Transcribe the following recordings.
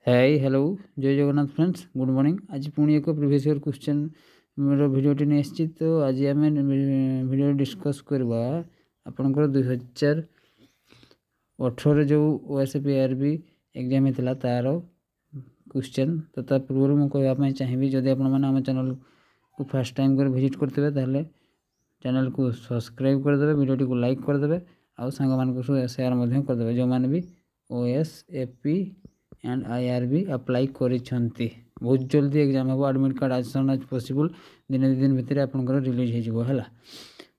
Hi hello जय Jagannath friends good morning. आज पुणी एक प्रिवियस ईयर क्वेश्चन भिडियोटी नहीं आसी। तो आज आम भिडियो डिस्कस करवा आपंकर 2018 जो OSPRB एग्जाम होता तार क्वेश्चन। तो ता पूर्व मुझे कहवाई चाहिए जदि आम चैनल को फास्ट टाइम कर विजिट करते ताले चैनल को सब्सक्राइब करदे, भिडियोटी को लाइक करदे आउ सांग मान सेयार करदे जो मैंने भी OSAP एंड IRB अप्लाई करिसेंती। बहुत जल्दी एग्जाम हम एडमिट कार्ड आज सन आज पॉसिबल दिन दु दिन भितर आपंकर रिलीज हो है।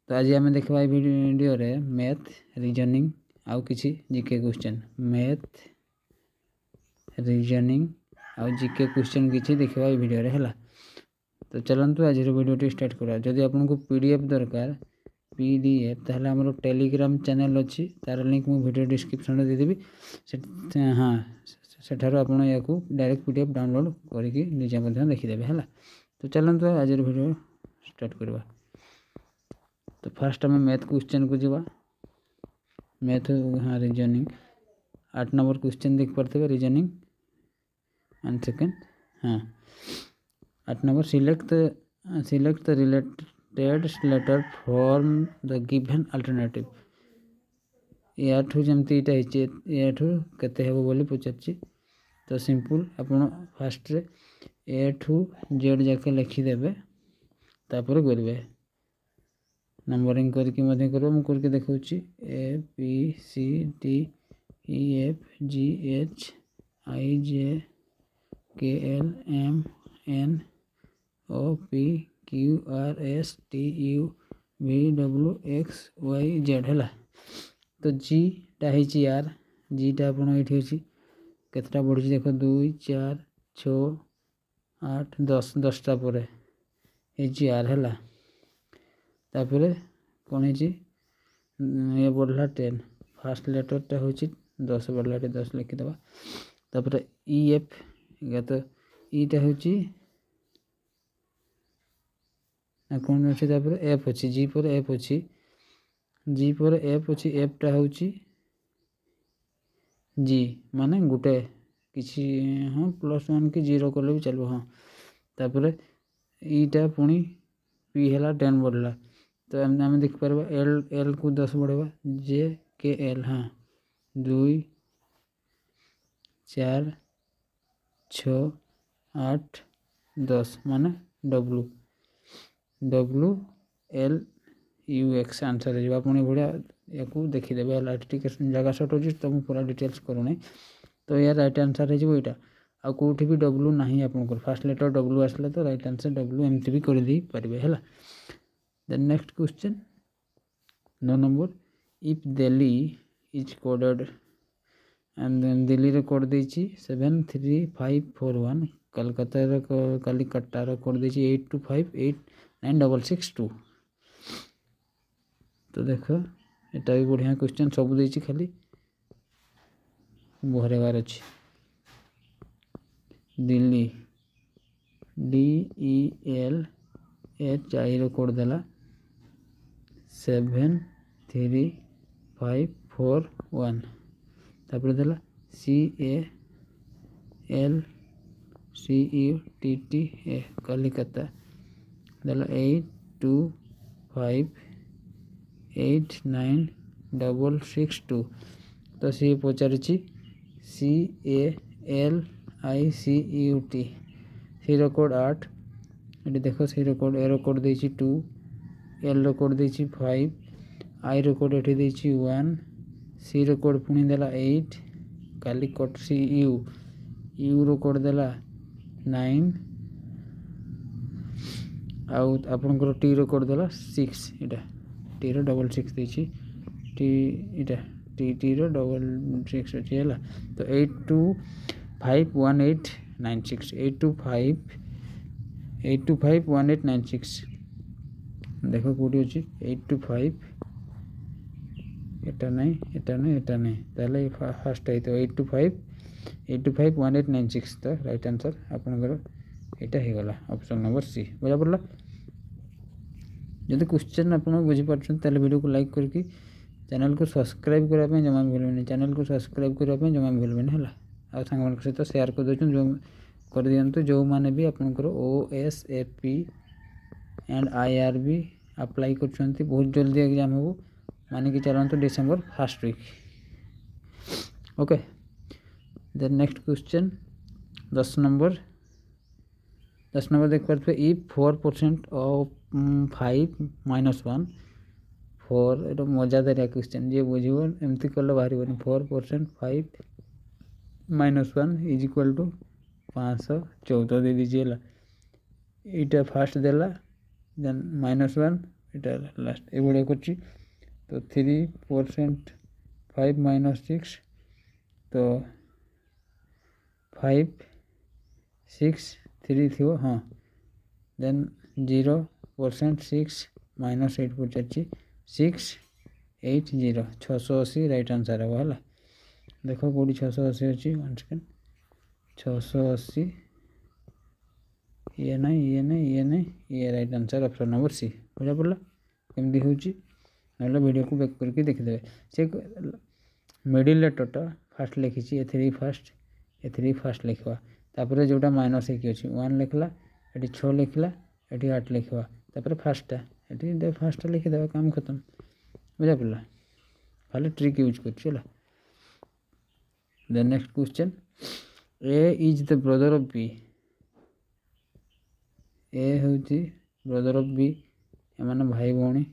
तो आज आम देखा वीडियो रे मैथ रीजनिंग आउ किसी जीके क्वेश्चन, मैथ रीजनिंग आउ जीके क्वेश्चन किसी देखा वीडियो रे है। तो चलतु आज वीडियो स्टार्ट करा। जदि आपको PDF दरकार PDF ताहले हमरो टेलीग्राम चैनल अच्छी तार लिंक मु वीडियो डिस्क्रिप्शन में देदेवी। हाँ सेठारो आपण या डायरेक्ट PDF डाउनलोड करके निजे देखीदेवे है। तो चलते आज वीडियो स्टार्ट करवा। तो फास्ट आम मैथ क्वेश्चन को जावा। मैथ हाँ रीजनिंग 8 नंबर क्वेश्चन देख पारे रीजनिंग एंड सेकेंड हाँ 8 number select the related letter from the given alternative. या जमती या केते हेबो बोली पचारछि। तो सिंपल आपण फास्ट रे A to Z जाके लिखिदेवे तापर करेंगे नंबरिंग करके करवा करके देखा A B C D E F G H I J K L M N O P Q R S T U V W X Y Z है। तो G टा है आर G टा आपड़ी अच्छी केतटा बढ़ी देख 2 4 6 8 10 10टा पर आर है। तापर कौन है ये बढ़ला 10 फास्ट लेटरटा हूँ 10 बढ़ला 10 लिखिदेवा। तापर EF तो ईटा हूँ कौन अच्छे F अच्छी G पर F अच्छी G पर F अच्छी F टा हूँ G माने गोटे किसी हाँ +1 कि 0 कले भी चलो हाँ। तापर ईटा पुणी P है 10 बढ़ला। तो आम देखिपार L को 10 बढ़ेगा J K L हाँ 2 4 6 8 10 माने W L U X answer है। पुणी बढ़िया या देखीदेवे है जगह सर्ट हो तो मुझे पूरा डिटेल्स करूना। तो यार राइट आंसर है यहाँ आ कौटी भी W ना आप फास्ट लेटर W आसला तो राइट आंसर W एमती भी कर दे पारे है। Then next question 9 number if Delhi is coded and then Delhi रे कोड देछि 73541 कलिकता रे कोड देछि 82589662। तो देख एटा भी बढ़िया क्वेश्चन सब देछि खाली भरेगार अच्छी। दिल्ली DELH कोड देला 73541 तापर देला CALCUTTA कलिकता देला 82589662। तो सी पचारि CALICUT सी कोड 8 ये देख सी कोड ए कोड देछि 2 L कोड देछि 5 I कोड ये देछि 1 सी कोड पुणी देला 8 कालिकट CU कोड देला 9 आउ आपनकर T कोड देला 6 इटा T 6 देछि T इटा T 6 अच्छी है। तो 825896 825896 देख कौटी अच्छी 825 एटा नहीं ताले फास्ट है। तो 825896 तो राइट आंसर आपनकर एटा हो गला ऑप्शन नंबर सी बुझा पड़ला। जब क्वेश्चन आप बुझीपार वीडियो को लाइक करके चैनल को सब्सक्राइब करने जमा भूलबे। चैनल को सब्सक्राइब करने जमा भूलबे है। आ सांग सहित सेयार कर दौन जो कर दिंतु जो मैंने भी आपंकर OSAP एंड IRB अप्लाई कर बहुत जल्दी एग्जाम हो मानिक चलते December 1st week okay. Then next question 10 number देख पारे इफ 4% ऑफ 5 - 1 4 ये मजादारिया क्वेश्चन जी बुझे एमती कले बाहर 4% 5 - 1 इज इक्वल टू 514 दे दीजिए यहाँ फास्ट देला देन -1 इटा लास्ट ये कर तो 3% 5 - 6 तो 5 6 3 थी हाँ देन 0% 6 - 8 पचार 680 680 राइट आंसर है है देख कौटी 680 अच्छी 1 सेकेंड 680 ये नहीं ये right answer option number C बुझा पड़ा कमी हूँ ना वीडियो को बैक करके देखिदे से मिडिल लेटरटा फास्ट लिखी ए फास्ट लिखवा तापर जोटा माइनस एक अच्छी 1 लिखला ये 6 लिखला ये 8 लिखवा तापर फास्टा ये फास्टा लिखिदे काम खत्म बुझा पड़ा खाली ट्रिक यूज कर the next question A is the brother of B A हूँ ब्रदर ऑफ बी एम भाई भौणी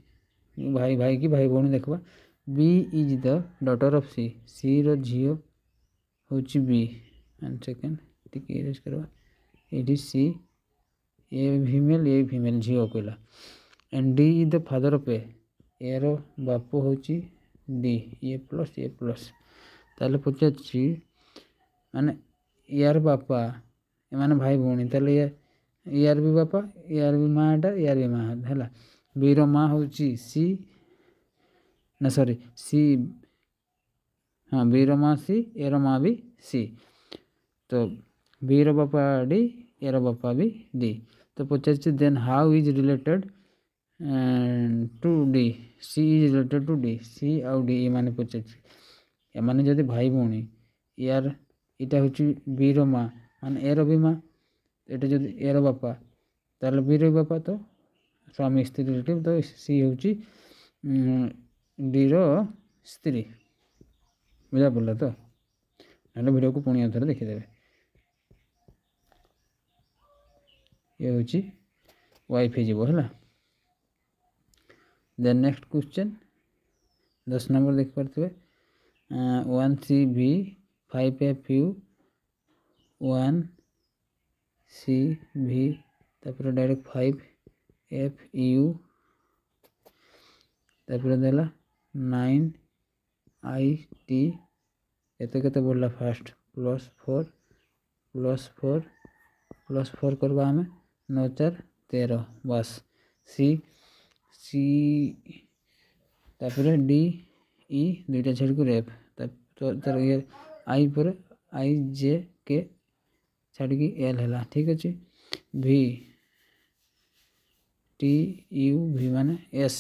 भाई की भाई भौणी देखा B is the daughter of C C री हूँ बी 1 सेकेंड टी इरेज करवा ये सी ए फीमेल झी कहला and D is the father of A रो बाप हूँ डी ए प्लस ताले पचार माने यार बापा एम भाई भौणी ताले यार भी बापा यार भी माँ एटा यार भी माँ है बी रो माँ हूँ सी ना सॉरी सी हाँ बी रो माँ सी ए रो माँ भी सी तो बी रो बापा डी ए रो बापा भी डी तो पचार then how is related to D C is related to D C आउ डी ये माने पचार एमाने जदि भाई भौणी यार इटा हूँ बी रो माँ मान ए रो भी माँ এটা যদি এর বাপা তাহলে বির বাপা তো স্বামী স্ত্রী রিলেটিভ তো সি হচ্ছে ডির স্ত্রী বুঝা পড়লা তো না ভিডিও को पुणी थोड़े देखिदेवे ये हूँ वाइफ है देन नेक्स्ट क्वेश्चन 10 नंबर देख पारे 1CV 5FU 1 सी भी तापर डायरेक्ट 5FU तापर देला 9IT केते बढ़ला फास्ट +4 करवा आम 9 4 13 बस सी तापर डी ई दुईटा छेड़ कर एफ तर ये आई पर IJ के छाड़ी एल है ठीक अच्छे भी TU भी माने एस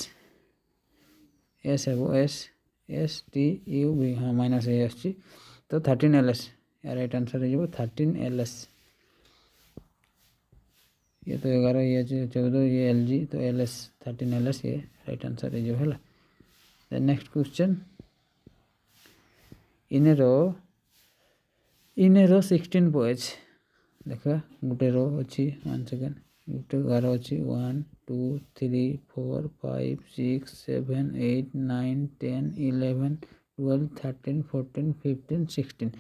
है वो एस TU भी हाँ -A आस तो 13 LS राइट आंसर हो 13 LS ये तो 11 ये 14 ये LG तो LS 13 LS ये राइट आंसर है है next question in row 16 boys देखा गोटे रो अच्छी 1 सेकेंड गोटे गार अच्छी 1 2 3 4 5 6 7 8 9 10 11 12 13 14 15 16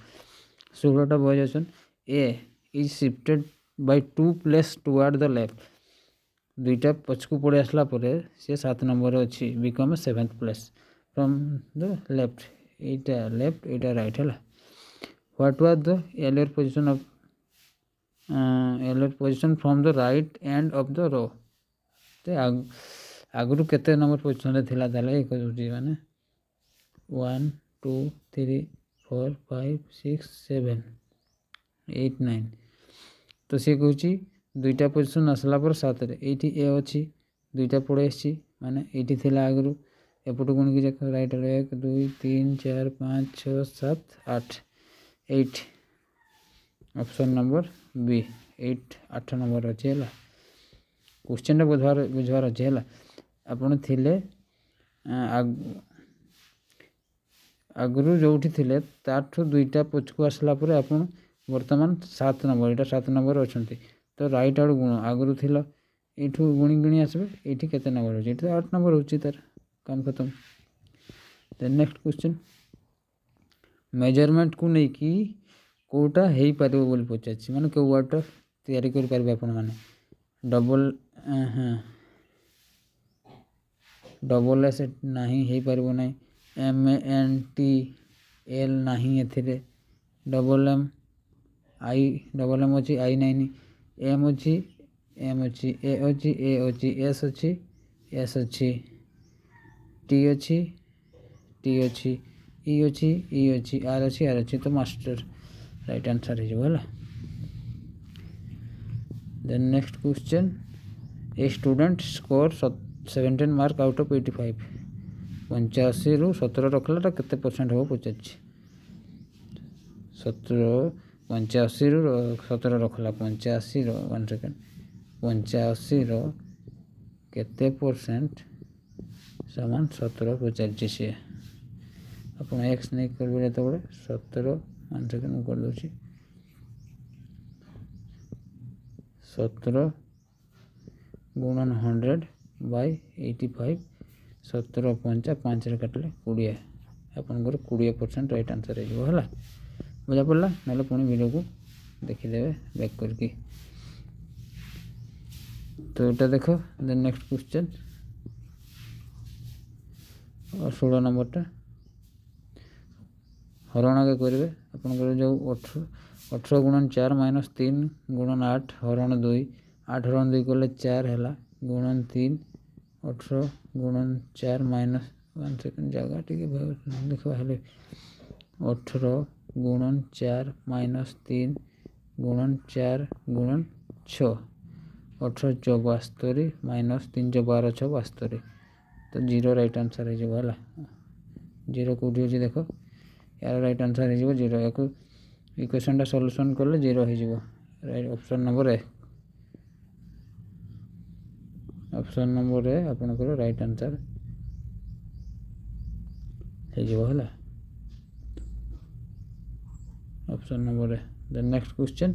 16टा बॉयज अच्छन A is shifted by 2 place toward the left दुईटा पछकू पड़े आसला सी 7 नंबर अच्छी become 7th place from the left एटा राइट है what was the earlier position of position from the right end of the row तो आगु केते नंबर पोजिशन थिला ताले एक माने 1 2 3 4 5 6 7 8 9 तो सी कहूँ दुईटा पोजिशन आसला पर 7 रे एठी ए अच्छी दुईटा पड़े आसी माने एठी थिला आगु एपट गुण की right 1 2 3 4 5 6 7 8 8 option number B 8 number अच्छे है क्वेश्चन बुझवार अच्छे है आपन थिले आगु जो थे ताठू दुईटा पछकू आसला आपन बर्तमान 7 नंबर यहाँ 7 नंबर अच्छा तो राइट आड़ गुण आगु थी ये गुणी गुणी आसबे ये केते नंबर हो तो 8 नंबर हो तार काम खत्म। देन नेक्स्ट क्वेश्चन मेजरमेंट को नहीं कि कोटा हो पार बोली पचार माने को वाटर तैयारी कर पारे आपण माने डबल हाँ डबल एस नहीं हो पार ना MNT L नहीं ए डबल एम अच्छी आई नहीं एम अच्छी ए अच्छी एस अच्छी टी अच्छी ई अच्छी आर अच्छी तो मास्टर राइट आंसर है। Then next question a student score 17 mark out of 85 85 रु 17 रखला केते परसेंट हो पचार 85 रु 17 रखला 85 रो 1 सेकंड 85 रो केते परसेंट समान 17 पचार सी आप एक्स नहीं करेंगे तो 17 1 सेकंड कर दूसरी 17 गुणन 100 बाय 85 17 पंचा 5 काटिले 20 आपंकर 20% राइट आंसर है बुझा पड़ा ना पुणी वीडियो को देखीदे बैक करके तो ये देख देन नेक्स्ट क्वेश्चन 16 नंबरटा हरण आगे करेंगे आपंकर जो 18 गुणन 4 माइनस 3 गुणन 8 हरण 2 8 हरण 2 कले 4 है गुणन 3 18 गुणन 4 माइनस 1 सेकंड जगह टी देखा 18 गुणन 4 माइनस 3 गुणन 4 गुणन 6 18 चौ 72 माइनस 3 चौ 12 6 72 तो 0 राइट आंसर है 0 कौटी अच्छे देख यार राइट आंसर है 0 या इक्वेशन टा सॉल्यूशन कले 0 हो राइट ऑप्शन नंबर ए आपनकर राइट आंसर है option number A. The next question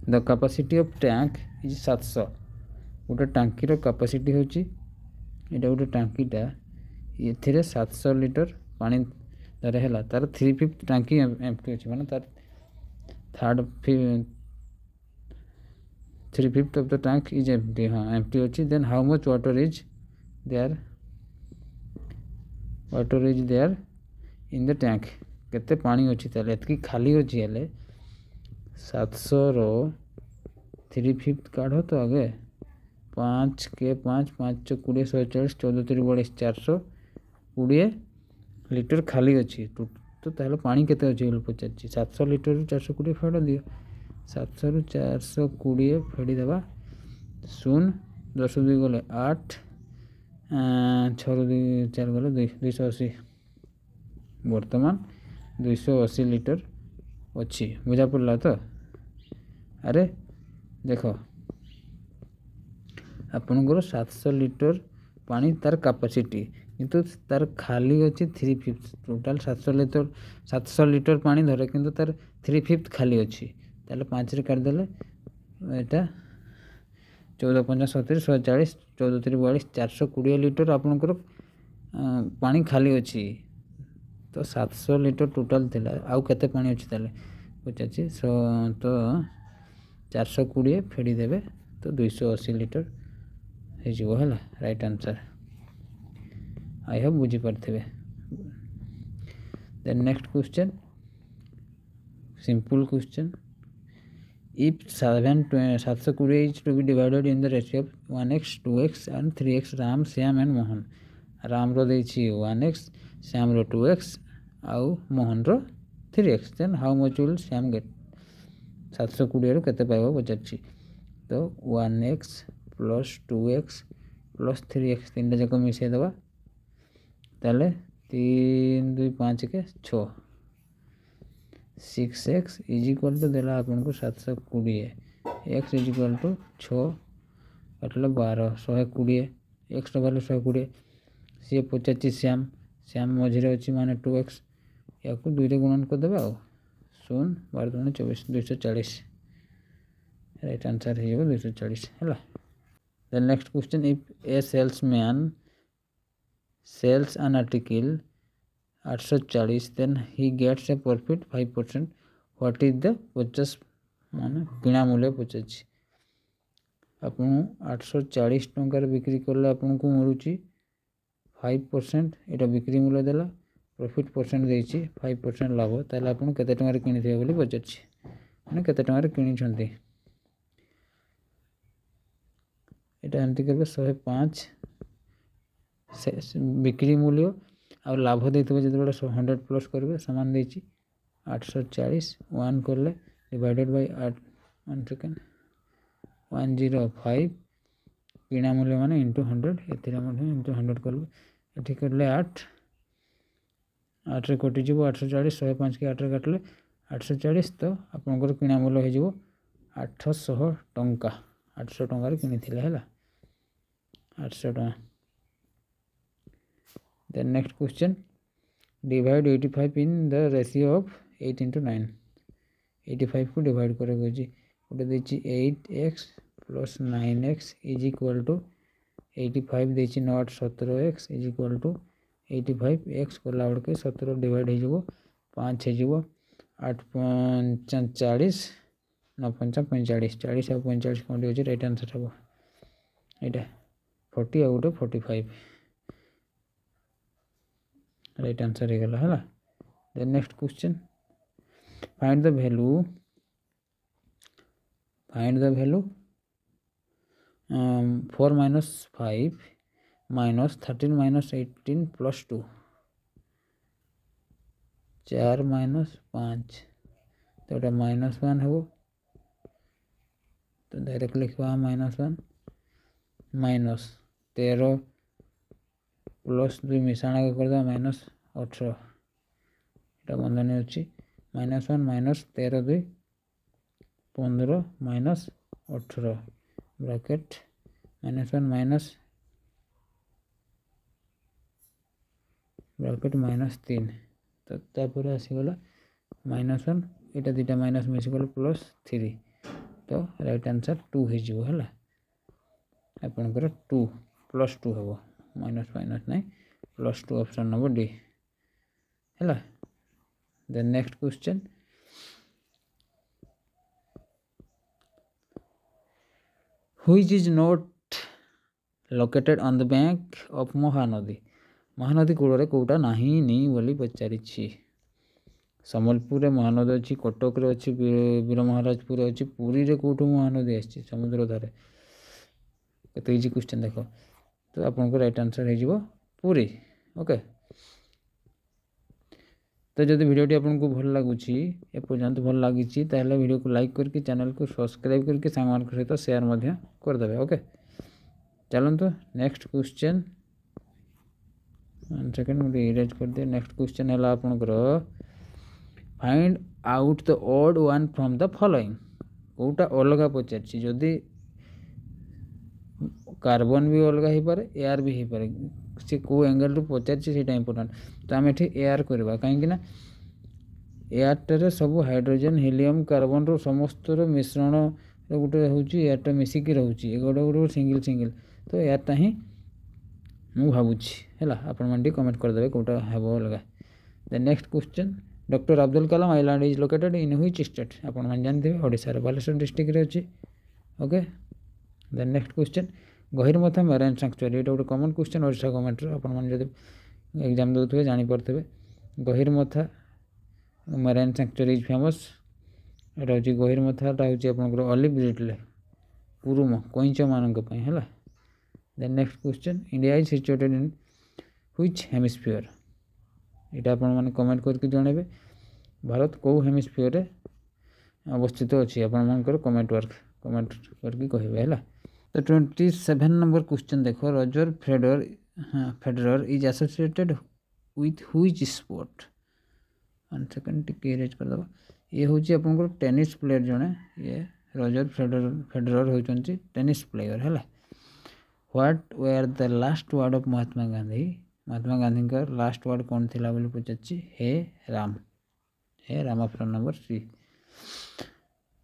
the capacity of tank is 700 गोटे टांकी रो कैपेसिटी होची एटा गोटे टांकीटा ये 700 लिटर पानी तार है तार 3/5 टांकी एम्प्टी अच्छे माने तार 3/5 of the tank is empty हाँ एम्प्टी अच्छी then how much water is there in the tank केते पानी अच्छी ताले एतकी खाली अच्छी हेले 700 रो 3/5 काढ़ो तो आगे 5 के 5 5 20 140 14 3 42 420 लिटर खाली अच्छी तो ताहले पानी केते अच्छी बोली पचार 700 लिटर 420 फेड़ दियो 700 रु 420 फेड़ी देवा 0 10 2 गले 8 6 2 4 गले 280 वर्तमान 280 लिटर अच्छी बुझा पड़ा तो अरे देख आपनकर 700 लिटर पानी तार कैपेसिटी किंतु तार खाली अच्छी 3/5 टोटाल 700 लिटर पानी धरे किंतु तार 3/5 खाली अच्छी ताले 5 रे काट देले एटा 14 5 70 140 14 3 42 420 लिटर आपनकर पानी खाली अच्छी तो 700 लिटर टोटाल थिला आउ केते पानी अच्छी ताले पचाची तो 420 फेड़ी देवे तो 280 लिटर हो है राइट आंसर आई होप बुझी पारे। Then next question simple question if 720 is to be divided in the ratio of 1x 2x and 3x Ram Shyam and Mohan Ram रो देछि 1x श्याम रो 2x आउ मोहन रो 3x then how much will Shyam get 720 रो केते पाइबो पचाछि तो 1x plus 2x plus 3x तीन जाक मिसई देवा ताले 3 2 5 के 6 6x इज इक्वल टू देला आपन को 720 x इज इक्वल टू 6 काटले 12 120 x वैल्यू 120 सी पचाची श्याम श्याम मझे अच्छी माने 2x या 2 रे गुणन कर देबा 0 12 24 240 राइट आंसर है 240 है। The next question, if a salesman sells an article 840 then he gets a profit 5%, what is the purchase माने किणा मूल्य पचास आपन 840 टंकार बिक्री करले आपन को मिलुची 5% एटा बिक्री मूल्य देला प्रॉफिट परसेंट देछि 5% लाभ ताले आपन केते टंकार किनि थिबे बोली पचाछि माने केते टंकार किनि छंती एटा एमती करबे 105 बिक्री मूल्य और लाभ देते जो 100 प्लस करेंगे सामान देची 840 1 करले डिवाइडेड बाय 8 1 सेकेंड 105 किणा मूल्य माने इंटू 100 एथिरा माने इंटू 100 करबे एठी करले 8 8 रे कटि जीवो 840 105 के 8 रे काटले 840 तो आपनकर किणा मूल्य हो जीवो 800 टंका 800 टंका रे किनि थिले हला 800 टंका। Then next question, divide 85 in the ratio of 8 into 9 85 को डिवाइड करेगा जी उटे देची 8x plus 9x is equal to 85 देची not 17x is equal to 85x करला बड़के 17 डिवाइड हो जीवो 5 है जीवो 8 5 40 9 5 45 40 और 45 कोंडी हो राइट आंसर हबो एटा 40 और 45 राइट आंसर हो गला हला। Then next question, find the value 4 minus 5 minus 13 minus 18 plus 2 4 minus 5 तो एटा -1 हो तो डायरेक्ट लिखवा -1 माइनस 13 प्लस 2 मिसाणा के कर दो -18 एटा बंधन अछि -1 minus 13 2 15 minus 18 bracket -1 minus bracket -3 तो तापर आसी गला -1 एटा दुटा माइनस मिस गला +3 तो राइट आंसर 2 हे जिवो हला अपन कर 2 +2 हबो माइनस माइनस नहीं +2 ऑप्शन नंबर डी है। Then next question, which is not located on the bank of Mahanadi Mahanadi कूल रे कोटा नहीं नहीं बोली पचारि सम्बलपुर महानदी अच्छी कटक रे अच्छी वीर महाराजपुर अच्छी पुरी रे कोठो महानदी आछि समुद्र धारे तो इजी क्वेश्चन देखो तो आपको राइट आंसर हो पुरी ओके। तो जब वीडियोटी आपको भल लगुच एपर्यंत भल लगी वीडियो को लाइक करके चैनल को सब्सक्राइब करके सांग सहित शेयर करदे ओके। चलते नेक्स्ट क्वेश्चन 1 सेकेंड मुझे इरेज कर दिए। नेक्स्ट क्वेश्चन है आपंकर find out the odd one from the following कोटा अलग पचार जदि कार्बन भी अलग हो पारे एयर भी हो पारे सी को एंगल पचार से इम्पोर्टेंट तो आम ये एयर करवा कहीं एयरटे सब हाइड्रोजन हीलियम कार्बन रो समस्त मिश्रण गोटे हूँ एयरटा मिसिकी रोचे गोटे गोटे सिंगल सिंगल तो एयरटा ही मु भावुँ है आपण मैंने कमेंट करदे कौटा हम अलग। Then next question, doctor Abdul Kalam island is located in which state आपण मैंने जानते हैं ओडिशा बालेश्वर डिस्ट्रिक्ट रे अच्छी okay. Then next question, Gahirmatha marine sanctuary ये गोटे कमन क्वेश्चन ओडिशा गवर्नमेंट आपण मैंने जब एग्जाम देते जापे गहिरमथा मेराइन सैंक्चुरी इज फेमस एटा हूँ गहिरमथाटा हूँ आप ऑलिव रिडले पुरुम कईच मानक है। Then next question, India is situated in which hemisphere यहाँ आपण मैंने कमेंट करके जनइबे भारत कौ हेमिस्फीयर अवस्थित अच्छी आपर कमेंट करके कहे है। तो 27 नंबर क्वेश्चन देखो, Roger Federer is associated with which sport 1 second टिके इरेज कर दबा ये हूँ आपंकर टेनिस प्लेयर जड़े ये रजर फेडरर होती टेनिस प्लेयर है। What were the last word of Mahatma Gandhi का लास्ट वर्ड कौन थी बोली पचार हे राम ऑप्शन नंबर सी।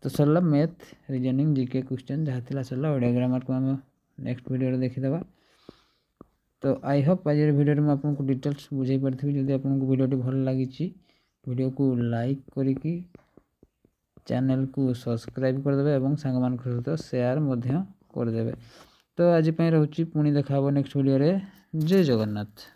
तो सरला मैथ रीजनिंग जीके क्वेश्चन जहाँ थी सरला ओडिया ग्रामर को आम नेक्स्ट वीडियो देखीदे। तो आई होप आज वीडियो में आपको डिटेल्स बुझे पारि जदि आपको वीडियो भल लगी वीडियो को लाइक करिकी चैनल को सब्सक्राइब करदे और सांग सहित शेयर करदे। तो आज रोची पुणी देखा नेक्स्ट वीडियो रे। जय जगन्नाथ।